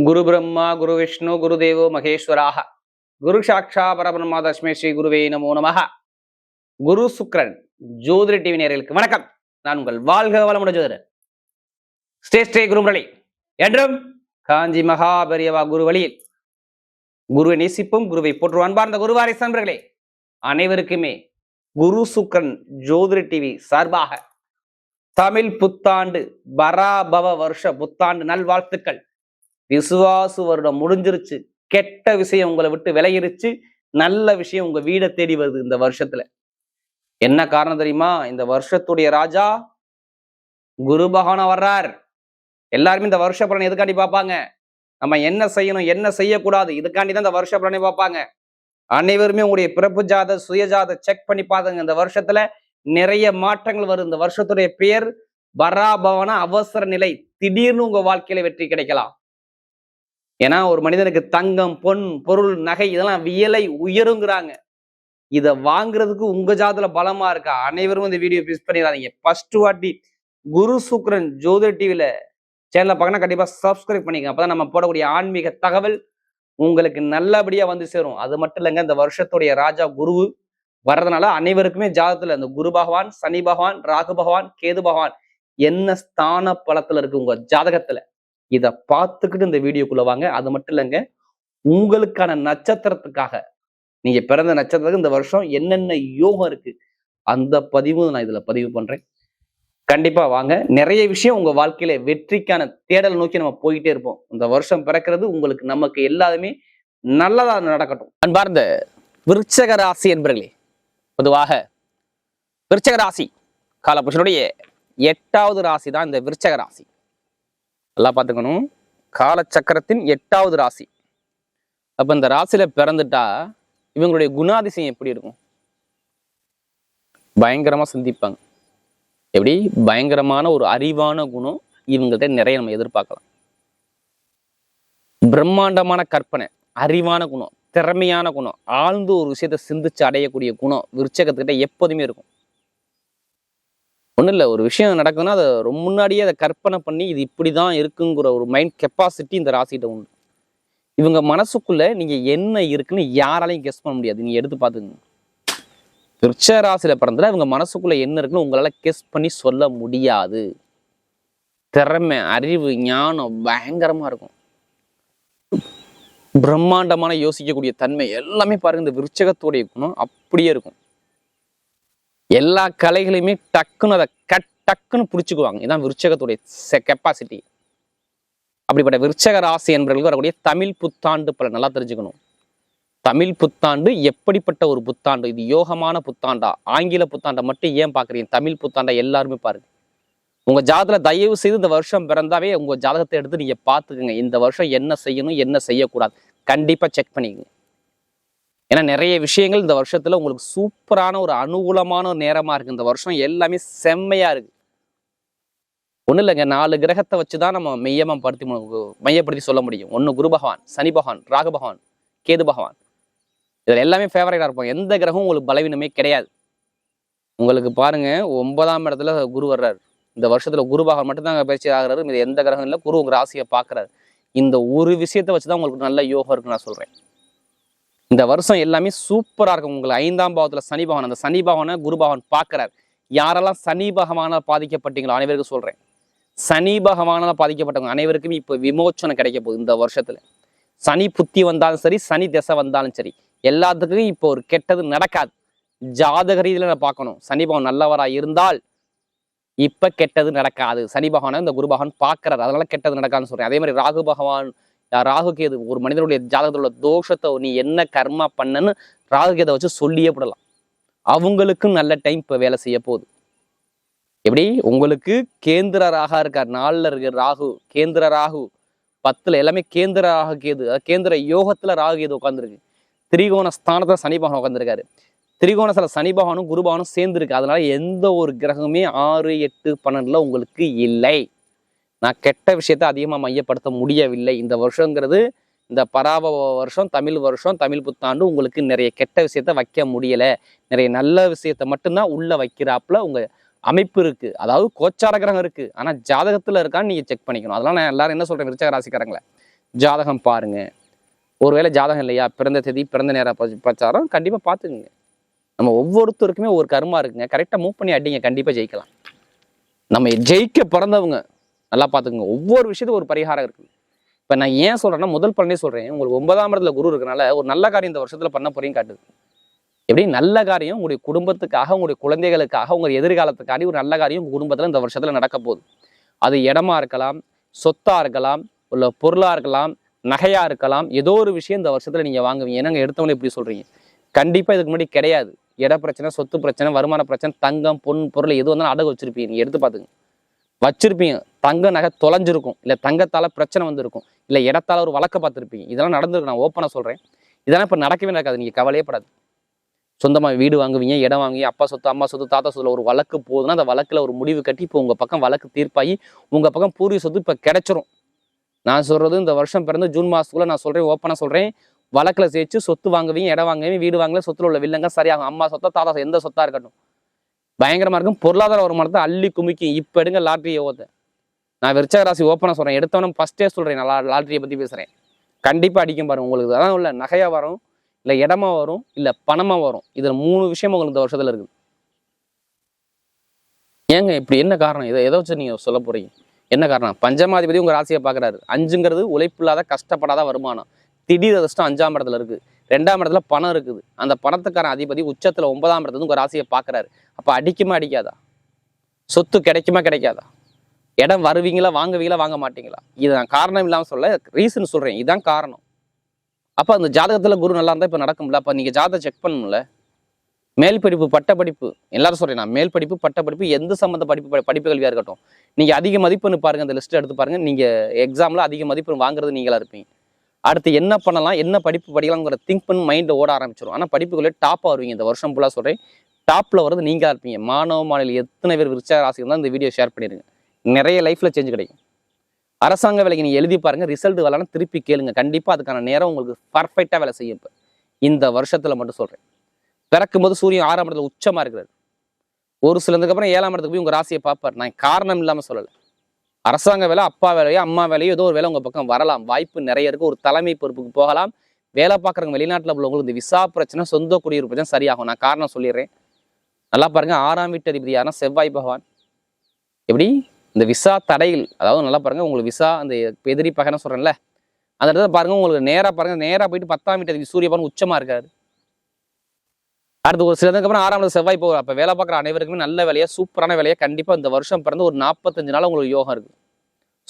குரு பிரம்மா குரு விஷ்ணு குரு தேவோ மகேஸ்வராக குரு சாட்சா பரபிரம்மா தஸ்மே ஸ்ரீ குருவே நமோ நமஹ. குரு சுக்ரன் ஜோதிட டிவி நேயர்களுக்கு வணக்கம். நான் உங்கள் வாழ்க வளமுடன் ஜோதிடர் ஸ்ரீ குருமுரளி. என்றும் காஞ்சி மகாபெரியவா குரு வழியில் குருவை நேசிப்பும் குருவை போற்று அன்பார்ந்த குருவாரி நண்பர்களே அனைவருக்குமே குரு சுக்ரன் ஜோதிட டிவி சார்பாக தமிழ் புத்தாண்டு பராபவ வருஷ புத்தாண்டு நல்வாழ்த்துக்கள். விசுவாசு வருடம் முடிஞ்சிருச்சு, கெட்ட விஷயம் உங்களை விட்டு விலகிருச்சு, நல்ல விஷயம் உங்க வீடை தேடி வருது. இந்த வருஷத்துல என்ன காரணம் தெரியுமா? இந்த வருஷத்துடைய ராஜா குரு பகவானா வர்றார். எல்லாருமே இந்த வருஷ பலனை எதுக்காண்டி பார்ப்பாங்க? நம்ம என்ன செய்யணும் என்ன செய்யக்கூடாது, இதுக்காண்டிதான் இந்த வருஷ பலனை பார்ப்பாங்க. அனைவருமே உங்களுடைய பிறப்பு ஜாத சுயஜாத செக் பண்ணி பாருங்க. இந்த வருஷத்துல நிறைய மாற்றங்கள் வரும். இந்த வருஷத்துடைய பெயர் பராபவன அவசர நிலை. திடீர்னு உங்க வாழ்க்கையில வெற்றி கிடைக்கலாம். ஏன்னா ஒரு மனிதனுக்கு தங்கம் பொன் பொருள் நகை இதெல்லாம் வியலை உயருங்கிறாங்க. இதை வாங்குறதுக்கு உங்க ஜாதத்துல பலமா இருக்கா? அனைவரும் இந்த வீடியோ மிஸ் பண்ணிடாதீங்க. ஃபர்ஸ்ட் வாட்டி குரு சுக்ரன் ஜோதிட டிவில சேனலை பார்க்கணும், கண்டிப்பா சப்ஸ்கிரைப் பண்ணிக்கங்க. அப்பதான் நம்ம போடக்கூடிய ஆன்மீக தகவல் உங்களுக்கு நல்லபடியா வந்து சேரும். அது மட்டும் இல்லைங்க, இந்த வருஷத்துடைய ராஜா குரு வர்றதுனால அனைவருக்குமே ஜாதகத்துல இந்த குரு பகவான், சனி பகவான், ராகு பகவான், கேது பகவான் என்ன ஸ்தான பலத்துல இருக்கு உங்க ஜாதகத்துல, இதை பார்த்துக்கிட்டு இந்த வீடியோக்குள்ள வாங்க. அது மட்டும் இல்லைங்க, உங்களுக்கான நட்சத்திரத்துக்காக நீங்க பிறந்த நட்சத்திரத்துக்கு இந்த வருஷம் என்னென்ன யோகம் இருக்கு அந்த பதிவும் நான் இதுல பதிவு பண்றேன். கண்டிப்பா வாங்க. நிறைய விஷயம் உங்க வாழ்க்கையில வெற்றிக்கான தேடல் நோக்கி நம்ம போயிட்டே இருப்போம். இந்த வருஷம் பிறக்கிறது உங்களுக்கு நமக்கு எல்லாருமே நல்லதா நடக்கட்டும். அன்பார்ந்த விருச்சக ராசி என்பர்களே, பொதுவாக விருச்சக ராசி காலபுருஷனுடைய 8வது ராசி தான் இந்த விருச்சக ராசி. எல்லாம் பார்த்துக்கணும், காலச்சக்கரத்தின் 8வது ராசி. அப்ப இந்த ராசியில பிறந்துட்டா இவங்களுடைய குணாதிசயம் எப்படி இருக்கும்? பயங்கரமா சிந்திப்பாங்க. எப்படி? பயங்கரமான ஒரு அறிவான குணம் இவங்கள்ட்ட நிறைய நம்ம எதிர்பார்க்கலாம். பிரம்மாண்டமான கற்பனை, அறிவான குணம், திறமையான குணம், ஆழ்ந்து ஒரு விஷயத்தை சிந்திச்சு அடையக்கூடிய குணம் விருச்சகத்துக்கிட்ட எப்போதுமே இருக்கும். ஒன்றும் இல்லை, ஒரு விஷயம் நடக்குதுன்னா அதை ரொம்ப முன்னாடியே அதை கற்பனை பண்ணி இது இப்படிதான் இருக்குங்கிற ஒரு மைண்ட் கெப்பாசிட்டி இந்த ராசிகிட்ட உண்டு. இவங்க மனசுக்குள்ள நீங்க என்ன இருக்குன்னு யாராலையும் கெஸ் பண்ண முடியாது. நீங்க எடுத்து பார்த்துங்க, விருச்சக ராசியில பிறந்தா இவங்க மனசுக்குள்ள என்ன இருக்குன்னு உங்களால கெஸ் பண்ணி சொல்ல முடியாது. திறமை, அறிவு, ஞானம் பயங்கரமா இருக்கும். பிரம்மாண்டமான யோசிக்கக்கூடிய தன்மை எல்லாமே பாருங்க, இந்த விருச்சகத்துடைய குணம் அப்படியே இருக்கும். எல்லா கலைகளையுமே டக்குன்னு அதை டக்குன்னு பிடிச்சுக்குவாங்க. இதான் விருச்சகத்துடைய கெப்பாசிட்டி. அப்படிப்பட்ட விருச்சக ராசி என்பவர்களுக்கு வரக்கூடிய தமிழ் புத்தாண்டு பலன் நல்லா தெரிஞ்சுக்கணும். தமிழ் புத்தாண்டு எப்படிப்பட்ட ஒரு புத்தாண்டு? இது யோகமான புத்தாண்டா? ஆங்கில புத்தாண்டை மட்டும் ஏன் பாக்குறீங்க? தமிழ் புத்தாண்டை எல்லாருமே பாருங்க. உங்க ஜாதகத்துல தயவு செய்து இந்த வருஷம் பிறந்தாவே உங்க ஜாதகத்தை எடுத்து நீங்க பாத்துக்கோங்க. இந்த வருஷம் என்ன செய்யணும் என்ன செய்யக்கூடாது கண்டிப்பா செக் பண்ணிக்கங்க. ஏன்னா நிறைய விஷயங்கள் இந்த வருஷத்துல உங்களுக்கு சூப்பரான ஒரு அனுகூலமான ஒரு நேரமா இருக்கு. இந்த வருஷம் எல்லாமே செம்மையா இருக்கு. ஒன்றும் இல்லைங்க, 4 கிரகத்தை வச்சுதான் நம்ம மையப்படுத்தி சொல்ல முடியும். ஒன்று குரு பகவான், சனி பகவான், ராகு பகவான், கேது பகவான். இதில் எல்லாமே ஃபேவரேட்டா இருப்போம். எந்த கிரகம் உங்களுக்கு பலவீனமே கிடையாது. உங்களுக்கு பாருங்க, 9ஆம் இடத்துல குரு வர்றாரு. இந்த வருஷத்துல குரு பகவான் மட்டும்தான் பயிற்சி ஆகிறாரு. இது எந்த கிரகம் இல்லை, குரு உங்க ராசியை பார்க்கறாரு. இந்த ஒரு விஷயத்தை வச்சுதான் உங்களுக்கு நல்ல யோகம் இருக்குன்னு நான் சொல்றேன். இந்த வருஷம் எல்லாமே சூப்பரா இருக்கும். உங்களுக்கு 5ஆம் பாவத்துல சனி பகவான், அந்த சனி பகவானை குரு பகவான் பார்க்கிறார். யாரெல்லாம் சனி பகவானால் பாதிக்கப்பட்டீங்களோ அனைவருக்கும் சொல்றேன், சனி பகவானால் பாதிக்கப்பட்டவங்க அனைவருக்குமே இப்போ விமோச்சனம் கிடைக்க போகுது. இந்த வருஷத்துல சனி புத்தி வந்தாலும் சரி, சனி திசை வந்தாலும் சரி, எல்லாத்துக்கும் இப்போ ஒரு கெட்டது நடக்காது. ஜாதக ரீதியில நான் பார்க்கணும். சனி பகவான் நல்லவரா இருந்தால் இப்ப கெட்டது நடக்காது. சனி பகவானை இந்த குரு பகவான் பார்க்கிறார், அதனால கெட்டது நடக்காதுன்னு சொல்றேன். அதே மாதிரி ராகு பகவான், ராகு கேது, ஒரு மனிதனுடைய ஜாதகத்தோட தோஷத்தை நீ என்ன கர்மா பண்ணன்னு ராகு கேதை வச்சு சொல்லியே விடலாம். அவங்களுக்கும் நல்ல டைம் இப்போ வேலை செய்ய போகுது. எப்படி? உங்களுக்கு கேந்திர ராகா இருக்கார், 4ல் இருக்கு ராகு, கேந்திர ராகு 10ல், எல்லாமே கேந்திர ராகு கேது, கேந்திர யோகத்துல ராகு கேது உட்காந்துருக்கு. திரிகோண ஸ்தானத்துல சனி பகவான் உட்காந்துருக்காரு. திரிகோணத்துல சனி பகவானும் குரு பகவானும் சேர்ந்துருக்கு. அதனால எந்த ஒரு கிரகமே 6, 8, 12ல உங்களுக்கு இல்லை. நான் கெட்ட விஷயத்த அதிகமா மையப்படுத்த முடியவில்லை. இந்த வருஷங்கிறது இந்த பராபவ வருஷம், தமிழ் வருஷம், தமிழ் புத்தாண்டு உங்களுக்கு நிறைய கெட்ட விஷயத்த வைக்க முடியல. நிறைய நல்ல விஷயத்த மட்டும்தான் உள்ள வைக்கிறாப்புல உங்க அமைப்பு இருக்கு. அதாவது கோச்சார கிரகம் இருக்கு, ஆனா ஜாதகத்துல இருக்கான்னு நீங்க செக் பண்ணிக்கணும். அதெல்லாம் நான் எல்லாரும் என்ன சொல்றேன், விருச்சக ராசிக்காரங்கள ஜாதகம் பாருங்க. ஒருவேளை ஜாதகம் இல்லையா, பிறந்த தேதி பிறந்த நேரம் பிரச்சாரம் கண்டிப்பா பார்த்துக்குங்க. நம்ம ஒவ்வொருத்தருக்குமே ஒரு கர்மா இருக்குங்க. கரெக்டாக மூவ் பண்ணி அடிங்க, கண்டிப்பாக ஜெயிக்கலாம். நம்ம ஜெயிக்க பிறந்தவங்க நல்லா பார்த்துக்குங்க. ஒவ்வொரு விஷயத்துக்கும் ஒரு பரிகாரம் இருக்குது. இப்போ நான் ஏன் சொல்கிறேன்னா, முதல் பலனே சொல்கிறேன். உங்களுக்கு 9ஆம் இடத்துல குரு இருக்கனால ஒரு நல்ல காரியம் இந்த வருஷத்தில் பண்ண போறீங்க காட்டுது. எப்படி நல்ல காரியம் உங்களுடைய குடும்பத்துக்காக, உங்களுடைய குழந்தைகளுக்காக, உங்கள் எதிர்காலத்துக்காண்டி ஒரு நல்ல காரியம் உங்கள் குடும்பத்தில் இந்த வருஷத்தில் நடக்க போகுது. அது இடமா இருக்கலாம், சொத்தா இருக்கலாம், இல்லை பொருளாக இருக்கலாம், நகையாக இருக்கலாம். ஏதோ ஒரு விஷயம் இந்த வருஷத்தில் நீங்கள் வாங்குவீங்க. ஏன்னா எடுத்தவொன்னே இப்படி சொல்கிறீங்க. கண்டிப்பாக இதுக்கு முன்னாடி கிடையாது. இட பிரச்சனை, சொத்து பிரச்சனை, வருமான பிரச்சனை, தங்கம் பொருள் எது வந்தாலும் அடகு வச்சிருப்பீங்க. நீங்கள் எடுத்து பார்த்துங்க. வச்சிருப்பீங்க. தங்க நகை தொலைஞ்சிருக்கும், இல்லை தங்கத்தால் பிரச்சனை வந்திருக்கும், இல்லை இடத்தால் ஒரு வழக்க பார்த்துருப்பீங்க. இதெல்லாம் நடந்திருக்கு. நான் ஓப்பனாக சொல்கிறேன். இதெல்லாம் இப்போ நடக்கவே நடக்காது. நீங்கள் கவலையே படாது. சொந்தமாக வீடு வாங்குவீங்க, இடம் வாங்குவீங்க, அப்பா சொத்து, அம்மா சொத்து, தாத்தா சொத்துல ஒரு வழக்கு போகுதுன்னா அந்த வழக்கில் ஒரு முடிவு கட்டி இப்போ உங்கள் பக்கம் வழக்கு தீர்ப்பாகி உங்கள் பக்கம் பூர்வீக சொத்து இப்போ கிடைச்சிரும். நான் சொல்கிறது இந்த வருஷம் பிறந்து ஜூன் மாதத்துக்குள்ளே நான் சொல்கிறேன், ஓப்பனாக சொல்கிறேன். வழக்கில் சேர்த்து சொத்து வாங்குவீங்க, இடம் வாங்குவீங்க, வீடு வாங்கல, சொத்துல உள்ள வில்லங்க சரியாகும். அம்மா சொத்தா, தாத்தா எந்த சொத்தாக இருக்கட்டும் பயங்கரமாக இருக்கும். பொருளாதார வருமானத்தை அள்ளி குமிக்கி. இப்போ எடுங்க லாட்ரி யோகத்தை. நான் விருச்சிக ராசி ஓப்பனாக சொல்கிறேன். எடுத்தவனும் ஃபஸ்ட்டே சொல்கிறேன். நான் லாட்ரியை பற்றி பேசுகிறேன். கண்டிப்பாக அடிக்கும் பாருங்க. உங்களுக்கு அதான் இல்லை நகையாக வரும், இல்லை இடமா வரும், இல்லை பணமாக வரும். இதில் 3 விஷயம் உங்களுக்கு இந்த வருஷத்தில் இருக்குது. ஏங்க இப்படி என்ன காரணம்? இதை எதை வச்சு நீங்கள் சொல்ல போகிறீங்க? என்ன காரணம்? பஞ்சமாதிபதி உங்கள் ராசியை பார்க்குறாரு. 5ங்கிறது உழைப்பு இல்லாத கஷ்டப்படாத வருமானம். திடீர் அதிர்ஷ்டம் 5ஆம் இடத்துல இருக்குது. 2ஆம் இடத்துல பணம் இருக்குது. அந்த பணத்துக்கான அதிபதி உச்சத்தில் 9ஆம் இடத்துல உங்கள் ராசியை பார்க்குறாரு. அப்போ அடிக்குமா அடிக்காதா? சொத்து கிடைக்குமா கிடைக்காதா? இடம் வருவீங்களா, வாங்குவீங்களா, வாங்க மாட்டீங்களா? இது நான் காரணம் இல்லாமல் சொல்ல, ரீசன் சொல்கிறேன். இதுதான் காரணம். அப்போ அந்த ஜாதகத்தில் குரு நல்லா இருந்தால் இப்போ நடக்கும்ல. அப்போ நீங்கள் ஜாதகம் செக் பண்ணணும்ல. மேல் படிப்பு, பட்ட படிப்பு, எல்லாரும் சொல்கிறேன் நான். மேல் படிப்பு, பட்ட படிப்பு, எந்த சம்மந்த படிப்பு கல்வியாக இருக்கட்டும், நீங்கள் அதிக மதிப்பெண் பாருங்கள். அந்த லிஸ்ட்டு எடுத்து பாருங்கள். நீங்கள் எக்ஸாமில் அதிக மதிப்பெண் வாங்குறது நீங்களாக இருப்பீங்க. அடுத்து என்ன பண்ணலாம், என்ன படிப்பு படிக்கலாம்ங்கிற திங்க் பண்ணி மைண்டில் ஓட ஆரம்பிச்சிடும். ஆனால் படிப்புகளே டாப்பாக வருவீங்க. இந்த வருஷம் ஃபுல்லாக சொல்கிறேன். டாப்பில் வர்றது நீங்களாக இருப்பீங்க. மாணவ எத்தனை பேர் விருச்சிக ராசி இருந்தால் இந்த வீடியோ ஷேர் பண்ணிடுங்க. நிறைய லைஃப்பில் சேஞ்ச் கிடைக்கும். அரசாங்க வேலைக்கு நீங்கள் எழுதி பாருங்கள். ரிசல்ட் வரலன்னா திருப்பி கேளுங்க. கண்டிப்பாக அதுக்கான நேரம் உங்களுக்கு பர்ஃபெக்டாக வேலை செய்யும். இப்போ இந்த வருஷத்தில் மட்டும் சொல்கிறேன். பிறக்கும்போது சூரியன் 6ஆம் இடத்துல உச்சமாக இருக்கிறார். ஒரு சிலதுக்கு அப்புறம் 7ஆம் இடத்துக்கு போய் உங்கள் ராசியை பார்ப்பார். நான் காரணம் இல்லாமல் சொல்லலை. அரசாங்க வேலை, அப்பா வேலையோ அம்மா வேலையோ ஏதோ ஒரு வேலை உங்கள் பக்கம் வரலாம். வாய்ப்பு நிறைய இருக்குது. ஒரு தலைமை பொறுப்புக்கு போகலாம். வேலை பார்க்குறவங்க வெளிநாட்டில் உள்ளவங்களுக்கு இந்த விசா பிரச்சனை, சொந்த குடியிருப்பு பிரச்சனை சரியாகும். நான் காரணம் சொல்லிடுறேன். நல்லா பாருங்கள். 6ஆம் வீட்டு அதிபதி யாருன்னா செவ்வாய் பகவான். எப்படி இந்த விசா தடைகள், அதாவது நல்லா பாருங்கள். உங்களுக்கு விசா அந்த எதிரி பகனை சொல்கிறேன்ல, அந்த இடத்துல பாருங்கள். உங்களுக்கு நேராக பாருங்கள். நேராக போயிட்டு 10ஆம் வீட்டு அதிபதி சூரிய பகவான் உச்சமாக இருக்காரு. அடுத்து ஒரு சிலதுக்கு அப்புறம் 6ஆம் இடத்துல செவ்வாய் போகும். அப்போ வேலை பார்க்குற அனைவருக்குமே நல்ல வேலையாக, சூப்பரான வேலையாக கண்டிப்பாக இந்த வருஷம் பிறந்து ஒரு 45 நாள் உங்களுக்கு யோகம் இருக்குது.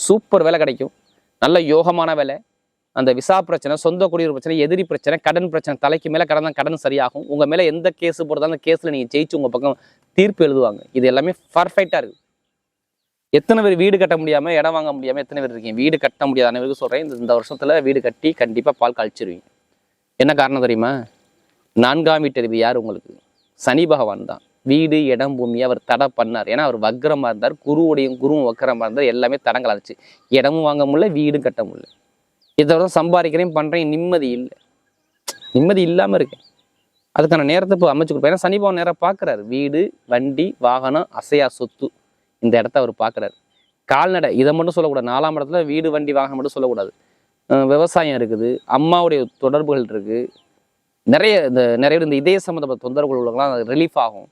சூப்பர் வேலை கிடைக்கும். நல்ல யோகமான வேலை. அந்த விசா பிரச்சனை, சொந்த குடியிருப்பு பிரச்சனை, எதிரி பிரச்சனை, கடன் பிரச்சனை, தலைக்கு மேலே கடன் சரியாகும். உங்கள் மேலே எந்த கேஸ் போடுறதா அந்த கேஸில் நீங்கள் ஜெயிச்சு உங்கள் பக்கம் தீர்ப்பு எழுதுவாங்க. இது எல்லாமே பர்ஃபெக்டாக இருக்குது. எத்தனை பேர் வீடு கட்ட முடியாமல், இடம் வாங்க முடியாமல் எத்தனை பேர் இருக்கீங்க? வீடு கட்ட முடியாத அனைவருக்கு சொல்கிறேன். இந்த வருஷத்தில் வீடு கட்டி கண்டிப்பாக பால் காய்ச்சிருவீங்க. என்ன காரணம் தெரியுமா? 4ஆம் வீட்டு அதிபதி யார் உங்களுக்கு? சனி பகவான் தான். வீடு, இடம், பூமி அவர் தடை பண்ணார். ஏன்னா அவர் வக்ரமாக இருந்தார். குருவும் வக்ரமாக இருந்தார். எல்லாமே தடங்களாச்சு. இடமும் வாங்க முடியல, வீடும் கட்ட முடியல. இதோட சம்பாதிக்கிறேன் பண்ணுறேன், நிம்மதி இல்லை. நிம்மதி இல்லாமல் இருக்கேன். அதுக்கான நேரத்தை இப்போ அமைச்சு கொடுப்பேன். ஏன்னா சனி பகவான் நேரம் பார்க்குறாரு. வீடு, வண்டி, வாகனம், அசையா சொத்து, இந்த இடத்த அவர் பார்க்குறாரு. கால்நடை இதை மட்டும் சொல்லக்கூடாது. 4ஆம் இடத்துல வீடு, வண்டி, வாகனம் மட்டும் சொல்லக்கூடாது. விவசாயம் இருக்குது. அம்மாவுடைய தொடர்புகள் இருக்குது. நிறைய இந்த இதய சம்மந்தப்பட்ட தொந்தரவுகள் உள்ளவங்களாம் ரிலீஃப் ஆகும்.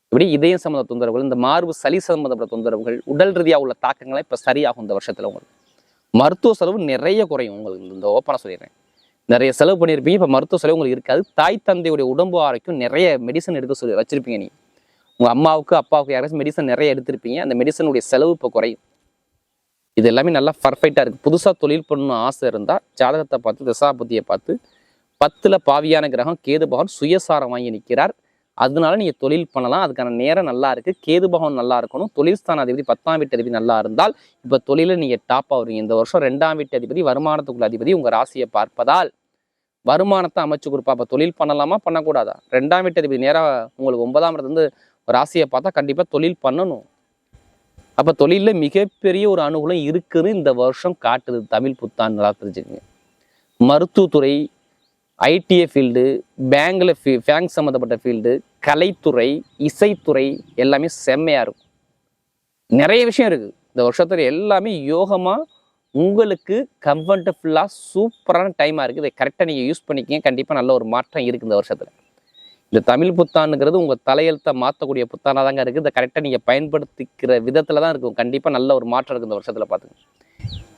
இப்படி இதய சம்மந்த தொந்தரவுகள், இந்த மார்பு சளி சம்மந்தப்பட்ட தொந்தரவுகள், உடல் ரீதியாக உள்ள தாக்கங்களை இப்போ சரியாகும். இந்த வருஷத்தில் உங்களுக்கு மருத்துவ செலவு நிறைய குறையும். உங்களுக்கு இந்த ஓப்பனாக சொல்லிடுறேன். நிறைய செலவு பண்ணியிருப்பீங்க. இப்போ மருத்துவ செலவு உங்களுக்கு இருக்காது. தாய் தந்தையுடைய உடம்பு ஆரோக்கியம் நிறைய மெடிசன் எடுக்க வச்சிருப்பீங்க. நீ உங்கள் அம்மாவுக்கு அப்பாவுக்கு யாராச்சும் மெடிசன் நிறைய எடுத்திருப்பீங்க. அந்த மெடிசனுடைய செலவு இப்போ குறையும். இது எல்லாமே நல்லா பர்ஃபெக்டாக இருக்குது. புதுசாக தொழில் பண்ணணும் ஆசை இருந்தால் ஜாதகத்தை பார்த்து, தசாபுத்தியை பார்த்து, 10ல் பாவியான கிரகம் கேது பகவான் சுயசாரம் வாங்கி நிற்கிறார். அதனால நீங்கள் தொழில் பண்ணலாம். அதுக்கான நேரம் நல்லா இருக்குது. கேது பகவான் நல்லா இருக்கணும். தொழில் ஸ்தான அதிபதி 10ஆம் வீட்டு அதிபதி நல்லா இருந்தால் இப்போ தொழிலில் நீங்கள் டாப்பாக வருவீங்க. இந்த வருஷம் 2ஆம் வீட்டு அதிபதி வருமானத்துக்குள்ள அதிபதி உங்கள் ராசியை பார்ப்பதால் வருமானத்தை அமைச்சு கொடுப்பா. அப்போ தொழில் பண்ணலாமா பண்ணக்கூடாதா? 2ஆம் வீட்டு அதிபதி நேராக உங்களுக்கு 9ஆம் இடத்துலேருந்து ராசியை பார்த்தா கண்டிப்பாக தொழில் பண்ணணும். அப்போ தொழிலில் மிகப்பெரிய ஒரு அனுகூலம் இருக்குன்னு இந்த வருஷம் காட்டுது. தமிழ் புத்தாண்டு நல்லா தெரிஞ்சுக்கங்க. மருத்துவத்துறை, ஐடிஐ ஃபீல்டு, பேங்க் சம்மந்தப்பட்ட ஃபீல்டு, கலைத்துறை, இசைத்துறை எல்லாமே செம்மையாக இருக்கும். நிறைய விஷயம் இருக்குது இந்த வருஷத்துல. எல்லாமே யோகமாக உங்களுக்கு கம்ஃபர்டபுல்லாக சூப்பரான டைமாக இருக்குது. இதை கரெக்டாக நீங்கள் யூஸ் பண்ணிக்கிங்க. கண்டிப்பாக நல்ல ஒரு மாற்றம் இருக்குது இந்த வருஷத்தில். இந்த தமிழ் புத்தாண்டுங்கிறது உங்கள் தலையெழுத்தை மாற்றக்கூடிய புத்தாண்டாக தாங்க இருக்குது. இதை கரெக்டாக நீங்கள் பயன்படுத்திக்கிற விதத்தில் தான் இருக்கும். கண்டிப்பாக நல்ல ஒரு மாற்றம் இருக்குது இந்த வருஷத்தில். பார்த்துங்க,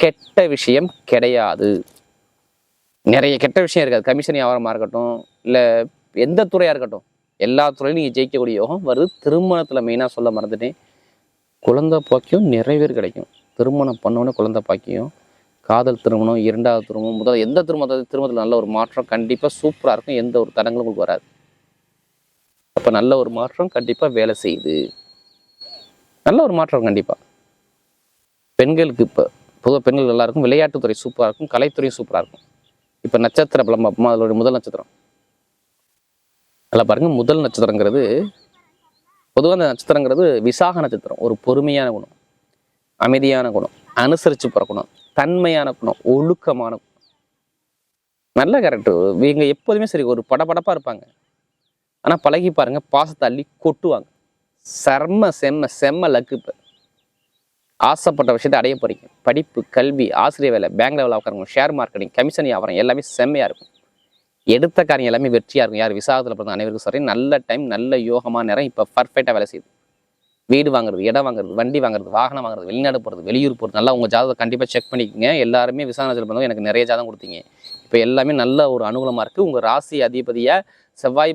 கெட்ட விஷயம் கிடையாது. நிறைய கெட்ட விஷயம் இருக்காது. கமிஷன் வியாபாரமாக இருக்கட்டும், இல்லை எந்த துறையாக இருக்கட்டும், எல்லா துறையிலும் நீங்கள் ஜெயிக்கக்கூடிய யோகம் வருது. திருமணத்தில் மெயினாக சொல்ல மறந்துட்டேன், குழந்தை பாக்கியம் நிறைய பேர் கிடைக்கும். திருமணம் பண்ணோன்னே குழந்தை பாக்கியம், காதல் திருமணம், இரண்டாவது திருமணம், முதல் எந்த திருமணத்தில் நல்ல ஒரு மாற்றம் கண்டிப்பாக சூப்பராக இருக்கும். எந்த ஒரு தடங்களும் உங்களுக்கு வராது. அப்போ நல்ல ஒரு மாற்றம் கண்டிப்பாக வேலை செய்யுது. நல்ல ஒரு மாற்றம் கண்டிப்பாக. பெண்களுக்கு இப்போ பொதுவாக பெண்கள் நல்லா இருக்கும். விளையாட்டுத்துறை சூப்பராக இருக்கும். கலைத்துறையும் சூப்பராக இருக்கும். இப்போ நட்சத்திர பலம் பார்ப்போமா? அதோடைய முதல் நட்சத்திரம் நல்லா பாருங்க. முதல் நட்சத்திரங்கிறது பொதுவாக அந்த நட்சத்திரங்கிறது விசாக நட்சத்திரம். ஒரு பொறுமையான குணம், அமைதியான குணம், அனுசரித்து பிறக்கணும், தன்மையான குணம், ஒழுக்கமான குணம், நல்ல கேரக்டர். இவங்க எப்போதுமே சரி ஒரு படபடப்பாக இருப்பாங்க. ஆனால் பழகி பாருங்க, பாசத்தை அள்ளி கொட்டுவாங்க. செம்ம லக்கு. இப்போ ஆசைப்பட்ட விஷயத்தை அடைய போறீங்க. படிப்பு, கல்வி, ஆசிரியர் வேலை, பேங்க் லெவலில் உட்காருங்க, ஷேர் மார்க்கெட்டிங், கமிஷன் வியாபாரம் எல்லாமே செம்மையாக இருக்கும். எடுத்த காரியம் எல்லாமே வெற்றியாக இருக்கும். யார் விசாகத்தில் பிறந்த அனைவருக்கும் சரி நல்ல டைம், நல்ல யோகமான நேரம். இப்போ பர்ஃபெக்டாக வேலை செய்யுது. வீடு வாங்குறது, இடம் வாங்குறது, வண்டி வாங்குறது, வாகனம் வாங்குறது, வெளிநாடு போகிறது, வெளியூர் போகிறது, நல்லா உங்கள் ஜாதகத்தை கண்டிப்பாக செக் பண்ணிக்கோங்க. எல்லாருமே விசாகத்தில் பிறந்தவங்க எனக்கு நிறைய ஜாதகம் கொடுத்தீங்க. இப்போ எல்லாமே நல்ல ஒரு அனுகூலமாக இருக்குது. உங்கள் ராசி அதிபதியாக செவ்வாய்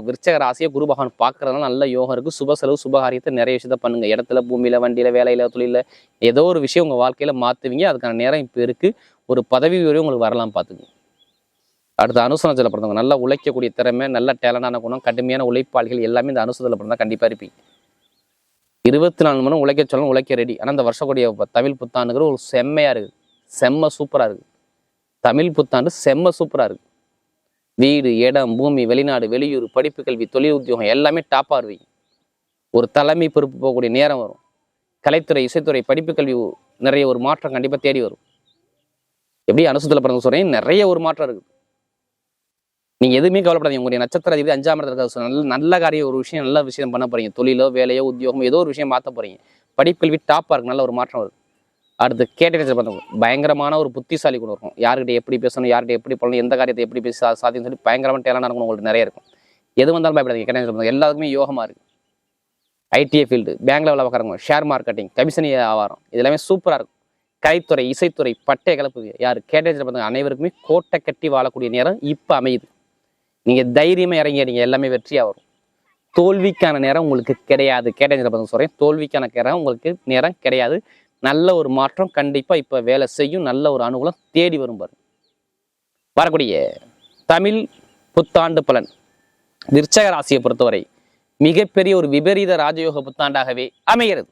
விருச்சக ராசியை குரு பகவான் பார்க்கறதுனால நல்ல யோகம் இருக்குது. சுப செலவு, சுபகாரியத்தை நிறைய விஷயத்த பண்ணுங்கள். இடத்துல, பூமியில், வண்டியில், வேலையில், தொழிலில் ஏதோ ஒரு விஷயம் உங்கள் வாழ்க்கையில் மாற்றுவீங்க. அதுக்கான நேரம் இப்போ இருக்குது. ஒரு பதவி வரையும் உங்களுக்கு வரலாம். பார்த்துங்க. அடுத்த அனுசனத்தில் பிறந்தவங்க நல்லா உழைக்கக்கூடிய திறமை, நல்ல டேலண்டான குணம், கடுமையான உழைப்பாளிகள் எல்லாமே இந்த அனுசனத்தில் பிறந்தா கண்டிப்பாக இருப்பீங்க. 24 மணி உழைக்க சொல்லணும், உழைக்க ரெடி. ஆனால் இந்த வருஷக்கூடிய தமிழ் புத்தாண்டுங்கிற ஒரு செம்மையாக இருக்குது. செம்ம சூப்பராக இருக்குது. தமிழ் புத்தாண்டு செம்ம சூப்பராக இருக்குது. வீடு, இடம், பூமி, வெளிநாடு, வெளியூர், படிப்பு, கல்வி, தொழில், உத்தியோகம் எல்லாமே டாப்பாக இருவீங்க. ஒரு தலைமை பொறுப்பு போகக்கூடிய நேரம் வரும். கலைத்துறை, இசைத்துறை, படிப்பு, கல்வி நிறைய ஒரு மாற்றம் கண்டிப்பாக தேடி வரும். எப்படி அனுசத்தில் பிறந்த சொல்கிறேன், நிறைய ஒரு மாற்றம் இருக்குது. நீங்கள் எதுவுமே கவலைப்படாதீங்க. உங்களுடைய நட்சத்திர அதிபதி 5ஆம் இடத்துல இருக்க நல்ல காரியம், ஒரு விஷயம், நல்ல விஷயம் பண்ண போறீங்க. தொழிலோ, வேலையோ, உத்தியோகம் ஏதோ ஒரு விஷயம் மாற்ற போறீங்க. படிப்பு, கல்வி டாப்பாக இருக்கு. நல்ல ஒரு மாற்றம் வருது. அடுத்து கேட்டகரி பார்த்தவங்க பயங்கரமான ஒரு புத்திசாலி குணம் இருக்கும். யார்கிட்ட எப்படி பேசணும், யார்கிட்ட எப்படி பண்ணணும், எந்த காரியத்தை எப்படி பேசி சாத்தியம் சொல்லி பயங்கரமான டேலண்டான குணம் உங்களுக்கு நிறைய இருக்கும். எது வந்தாலும் பயப்படாதீங்க. கேட்டகரி எல்லாருக்குமே யோகமாக இருக்குது. ஐடிஐ ஃபீல்டு, பேங்க் லெவலில் உட்காருங்க, ஷேர் மார்க்கெட்டிங், கமிஷன் வியாபாரம் இதெல்லாமே சூப்பராக இருக்கும். கலைத்துறை, இசைத்துறை, பட்டய கலப்பு யார் கேட்டகரி பார்த்தவங்க அனைவருக்குமே கோட்டை கட்டி வாழக்கூடிய நேரம் இப்போ அமையுது. நீங்கள் தைரியமாக இறங்கிடுங்க, எல்லாமே வெற்றியாக வரும். தோல்விக்கான நேரம் உங்களுக்கு கிடையாது. கேட்டகரி பார்த்தவங்க சொல்கிறேன், தோல்விக்கான நேரம் உங்களுக்கு நேரம் கிடையாது. நல்ல ஒரு மாற்றம் கண்டிப்பாக இப்போ வேலை செய்யும். நல்ல ஒரு அனுகூலம் தேடி வரும். பாருங்க, வரக்கூடிய தமிழ் புத்தாண்டு பலன் விருச்சக ராசியை பொறுத்தவரை மிகப்பெரிய ஒரு விபரீத ராஜயோக புத்தாண்டாகவே அமைகிறது.